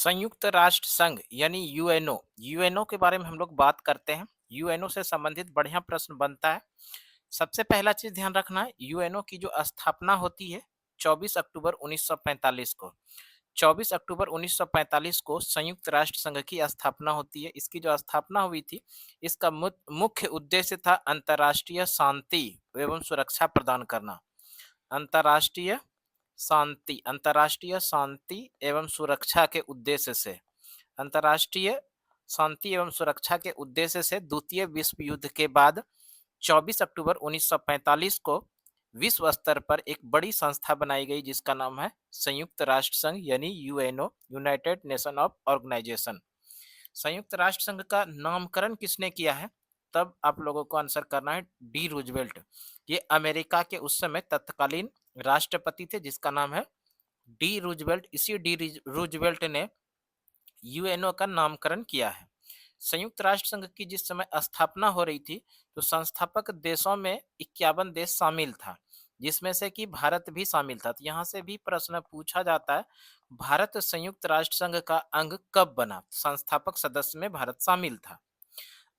संयुक्त राष्ट्र संघ यानी यूएनओ यूएनओ के बारे में हम लोग बात करते हैं। यूएनओ से संबंधित बढ़िया प्रश्न बनता है। सबसे पहला चीज ध्यान रखना है, यूएनओ की जो स्थापना होती है 24 अक्टूबर 1945 को। 24 अक्टूबर 1945 को संयुक्त राष्ट्र संघ की स्थापना होती है। इसकी जो स्थापना हुई थी, इसका मुख्य उद्देश्य था अंतर्राष्ट्रीय शांति एवं सुरक्षा प्रदान करना। अंतर्राष्ट्रीय शांति एवं सुरक्षा के उद्देश्य से अंतर्राष्ट्रीय शांति एवं सुरक्षा के उद्देश्य से द्वितीय विश्व युद्ध के बाद 24 अक्टूबर 1945 को विश्व स्तर पर एक बड़ी संस्था बनाई गई जिसका नाम है संयुक्त राष्ट्र संघ यानी UNO, united nation of organization. संयुक्त राष्ट्र संघ का नामकरण किसने किया है? तब आप लोगों को आंसर करना है डी रूजवेल्ट। ये अमेरिका के उस समय तत्कालीन राष्ट्रपति थे जिसका नाम है डी रूजवेल्ट। इसी डी रूजवेल्ट ने यूएनओ का नामकरण किया है। संयुक्त राष्ट्र संघ की जिस समय स्थापना हो रही थी, तो संस्थापक देशों में 51 देश शामिल था, जिसमें से कि भारत भी शामिल था। तो यहाँ से भी प्रश्न पूछा जाता है, भारत संयुक्त राष्ट्र संघ का अंग कब बना? संस्थापक सदस्य में भारत शामिल था।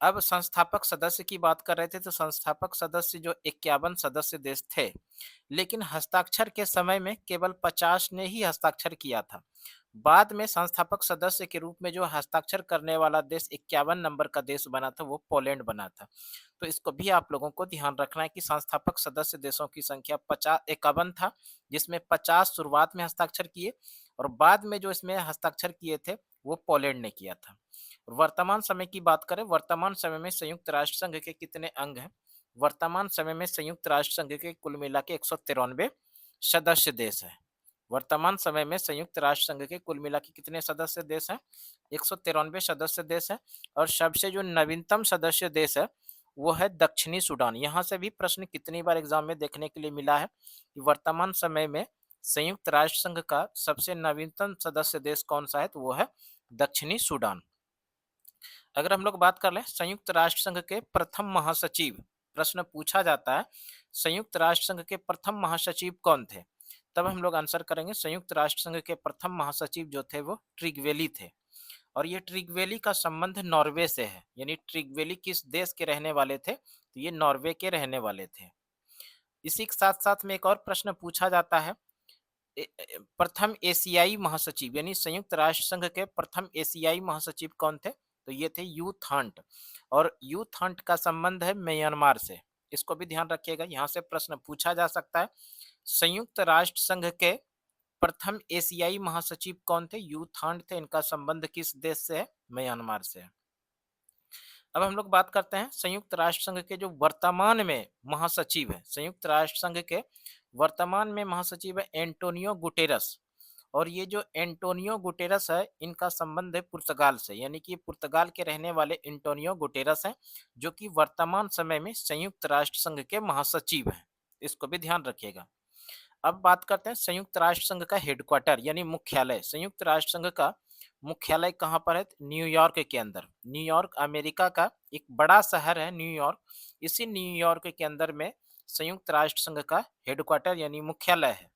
अब संस्थापक सदस्य की बात कर रहे थे, तो संस्थापक सदस्य जो 51 सदस्य देश थे, लेकिन हस्ताक्षर के समय में केवल 50 ने ही हस्ताक्षर किया था। बाद में संस्थापक सदस्य के रूप में जो हस्ताक्षर करने वाला देश 51 नंबर का देश बना था, वो पोलैंड बना था। तो इसको भी आप लोगों को ध्यान रखना है कि संस्थापक सदस्य देशों की संख्या 51 था, जिसमें 50 शुरुआत में हस्ताक्षर किए और बाद में जो इसमें हस्ताक्षर किए थे वो पोलैंड ने किया था। वर्तमान समय की बात करें, वर्तमान समय में संयुक्त राष्ट्र संघ के कितने अंग हैं? वर्तमान समय में संयुक्त राष्ट्र संघ के कुल मिला के 193 सदस्य देश हैं। वर्तमान समय में संयुक्त राष्ट्र संघ के कुल मिला के कितने सदस्य देश हैं? 193 सदस्य देश हैं। और सबसे जो नवीनतम सदस्य देश है वो है दक्षिणी सूडान। यहाँ से भी प्रश्न कितनी बार एग्जाम में देखने के लिए मिला है कि वर्तमान समय में संयुक्त राष्ट्र संघ का सबसे नवीनतम सदस्य देश कौन सा है, तो वो है दक्षिणी सूडान। अगर हम लोग बात कर लें संयुक्त राष्ट्र संघ के प्रथम महासचिव, प्रश्न पूछा जाता है संयुक्त राष्ट्र संघ के प्रथम महासचिव कौन थे, तब हम लोग आंसर करेंगे संयुक्त राष्ट्र संघ के प्रथम महासचिव जो थे वो ट्रिगवेली थे। और ये ट्रिगवेली का संबंध नॉर्वे से है, यानी ट्रिगवेली किस देश के रहने वाले थे, तो ये नॉर्वे के रहने वाले थे। इसी के साथ साथ में एक और प्रश्न पूछा जाता है, प्रथम एशियाई महासचिव यानी संयुक्त राष्ट्र संघ के प्रथम एशियाई महासचिव कौन थे, तो ये थे यूथ हंट। और यूथ हंट का संबंध है म्यांमार से, इसको भी ध्यान रखिएगा, यहाँ से प्रश्न पूछा जा सकता है। संयुक्त राष्ट्र संघ के प्रथम एशियाई महासचिव कौन थे? यूथ हंट थे। इनका संबंध किस देश से है? म्यांमार से है। अब हम लोग बात करते हैं संयुक्त राष्ट्र संघ के जो वर्तमान में महासचिव है, संयुक्त राष्ट्र संघ के वर्तमान में महासचिव है एंटोनियो गुटेरस। और ये जो एंटोनियो गुटेरस है, इनका संबंध है पुर्तगाल से, यानी कि पुर्तगाल के रहने वाले एंटोनियो गुटेरस हैं, जो कि वर्तमान समय में संयुक्त राष्ट्र संघ के महासचिव हैं। इसको भी ध्यान रखिएगा। अब बात करते हैं संयुक्त राष्ट्र संघ का हेडक्वार्टर यानी मुख्यालय। संयुक्त राष्ट्र संघ का मुख्यालय कहाँ पर है? न्यूयॉर्क के अंदर। न्यूयॉर्क अमेरिका का एक बड़ा शहर है न्यूयॉर्क। इसी न्यूयॉर्क के अंदर में संयुक्त राष्ट्र संघ का हेडक्वार्टर यानी मुख्यालय है।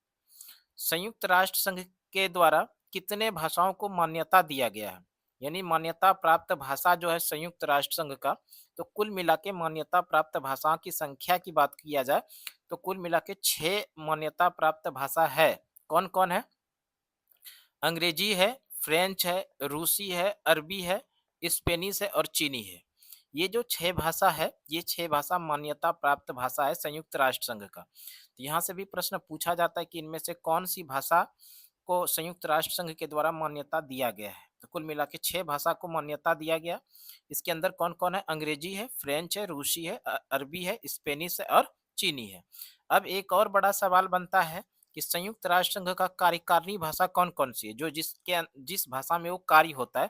संयुक्त राष्ट्र संघ के द्वारा कितने भाषाओं को मान्यता दिया गया है, यानी मान्यता प्राप्त भाषा जो है संयुक्त राष्ट्र संघ का, तो कुल मिला के मान्यता प्राप्त भाषाओं की संख्या की बात किया जाए तो कुल मिला के 6 मान्यता प्राप्त भाषा है। कौन कौन है? अंग्रेजी है, फ्रेंच है, रूसी है, अरबी है, स्पेनिश है और चीनी है। ये जो 6 भाषा है, ये 6 भाषा मान्यता प्राप्त भाषा है संयुक्त राष्ट्र संघ का। तो यहाँ से भी प्रश्न पूछा जाता है कि इनमें से कौन सी भाषा को संयुक्त राष्ट्र संघ के द्वारा मान्यता दिया गया है। तो कुल मिला के 6 भाषा को मान्यता दिया गया। इसके अंदर कौन कौन है? अंग्रेजी है, फ्रेंच है, रूसी है, अरबी है, स्पेनिश है और चीनी है। अब एक और बड़ा सवाल बनता है कि संयुक्त राष्ट्र संघ का कार्यकारिणी भाषा कौन कौन सी है, जो जिस भाषा में वो कार्य होता है।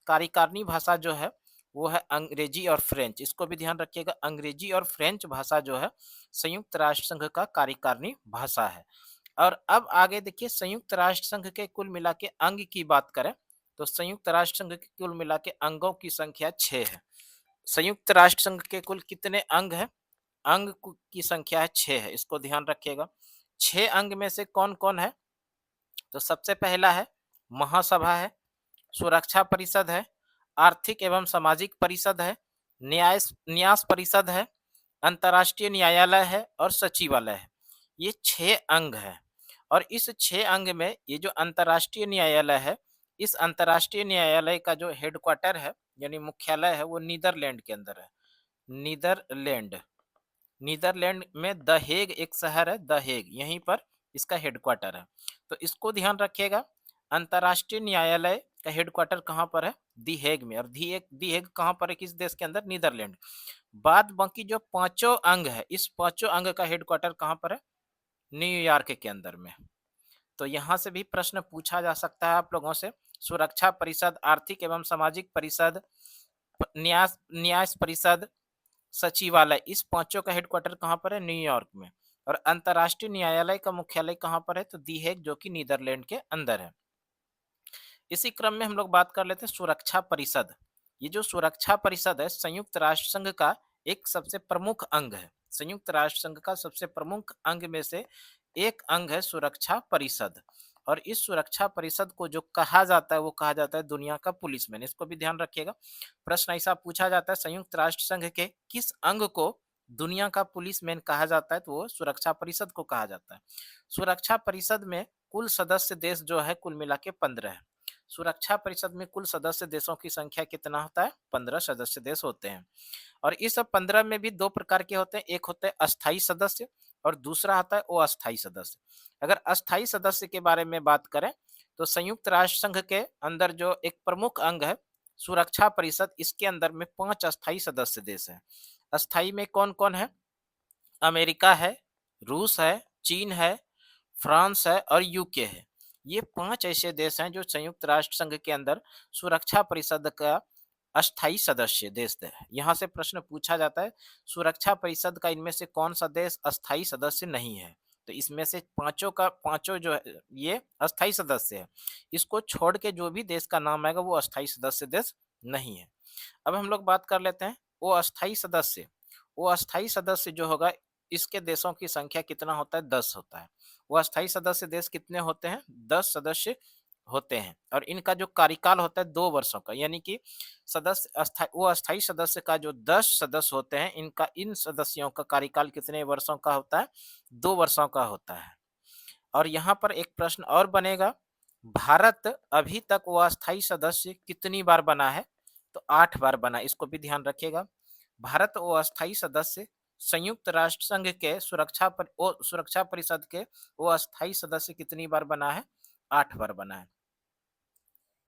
कार्यकारिणी भाषा जो है वो है अंग्रेजी और फ्रेंच। इसको भी ध्यान रखिएगा, अंग्रेजी और फ्रेंच भाषा जो है संयुक्त राष्ट्र संघ का कार्यकारिणी भाषा है। और अब आगे देखिए, संयुक्त राष्ट्र संघ के कुल मिला के अंग की बात करें तो संयुक्त राष्ट्र संघ के कुल मिला के अंगों की संख्या 6 है। संयुक्त राष्ट्र संघ के कुल कितने अंग हैं? की संख्या है 6 है, इसको ध्यान रखिएगा। 6 अंग में से कौन कौन है? तो सबसे पहला है महासभा है, सुरक्षा परिषद है, आर्थिक एवं सामाजिक परिषद है, न्यास परिषद है, अंतर्राष्ट्रीय न्यायालय है और सचिवालय है। ये 6 अंग हैं और इस 6 अंग में ये जो अंतर्राष्ट्रीय न्यायालय है, इस अंतर्राष्ट्रीय न्यायालय का जो हेडक्वार्टर है यानी मुख्यालय है वो नीदरलैंड के अंदर है। नीदरलैंड नीदरलैंड में द हेग एक शहर है, द हेग, यहीं पर इसका हेडक्वार्टर है। तो इसको ध्यान रखिएगा, अंतर्राष्ट्रीय न्यायालय का हेडक्वार्टर कहाँ पर है? दी हेग में। और दी हेग कहाँ पर है? किस देश के अंदर? नीदरलैंड। बाद बाकी जो पांचों अंग है, इस पांचों अंग का हेडक्वार्टर कहाँ पर है? न्यूयॉर्क के अंदर में। तो यहाँ से भी प्रश्न पूछा जा सकता है आप लोगों से। सुरक्षा परिषद, आर्थिक एवं सामाजिक परिषद, न्यास न्यास परिषद, सचिवालय, इस पांचों का हेडक्वार्टर कहाँ पर है? न्यूयॉर्क में। और अंतर्राष्ट्रीय न्यायालय का मुख्यालय कहाँ पर है? तो दी हेग, जो कि नीदरलैंड के अंदर है। इसी क्रम में हम लोग बात कर लेते हैं सुरक्षा परिषद। ये जो सुरक्षा परिषद है, संयुक्त राष्ट्र संघ का एक सबसे प्रमुख अंग है। संयुक्त राष्ट्र संघ का सबसे प्रमुख अंग में से एक अंग है सुरक्षा परिषद। और इस सुरक्षा परिषद को जो कहा जाता है वो कहा जाता है दुनिया का पुलिसमैन। इसको भी ध्यान रखिएगा, प्रश्न ऐसा पूछा जाता है संयुक्त राष्ट्र संघ के किस अंग को दुनिया का पुलिसमैन कहा जाता है, तो वो सुरक्षा परिषद को कहा जाता है। सुरक्षा परिषद में कुल सदस्य देश जो है कुल मिला के 15 है। सुरक्षा परिषद में कुल सदस्य देशों की संख्या कितना होता है? 15 सदस्य देश होते हैं। और इस 15 में भी दो प्रकार के होते हैं, एक होते हैं अस्थाई सदस्य और दूसरा आता है अस्थाई सदस्य। अगर अस्थाई सदस्य के बारे में बात करें तो संयुक्त राष्ट्र संघ के अंदर जो एक प्रमुख अंग है सुरक्षा परिषद, इसके अंदर में 5 अस्थाई सदस्य देश हैं। अस्थाई में कौन कौन है? अमेरिका है, रूस है, चीन है, फ्रांस है और यूके है। ये 5 ऐसे देश हैं जो संयुक्त राष्ट्र संघ के अंदर सुरक्षा परिषद का अस्थाई सदस्य देश है। यहाँ से प्रश्न पूछा जाता है सुरक्षा परिषद का इनमें से कौन सा देश अस्थाई सदस्य नहीं है? तो इसमें से पांचों का पांचों जो है ये अस्थाई सदस्य है। इसको छोड़ के जो भी देश का नाम आएगा वो अस्थाई सदस्य देश नहीं है। अब हम लोग बात कर लेते हैं वो अस्थाई सदस्य। वो अस्थाई सदस्य जो होगा इसके देशों की संख्या कितना होता है? 10 होता है। वो अस्थाई सदस्य देश कितने होते हैं? 10 सदस्य होते हैं। और इनका जो कार्यकाल होता है 2 वर्षों का, यानी कि वो अस्थाई सदस्य का जो 10 सदस्य होते हैं, इनका इन सदस्यों का कार्यकाल कितने वर्षों का होता है? 2 वर्षों का होता है। और यहाँ पर एक प्रश्न और बनेगा, भारत अभी तक वो अस्थाई सदस्य कितनी बार बना है? तो 8 बार बना। इसको भी ध्यान रखिएगा। भारत वो अस्थाई सदस्य संयुक्त राष्ट्र संघ के सुरक्षा परिषद के वो अस्थाई सदस्य कितनी बार बना है? 8 बार बना है।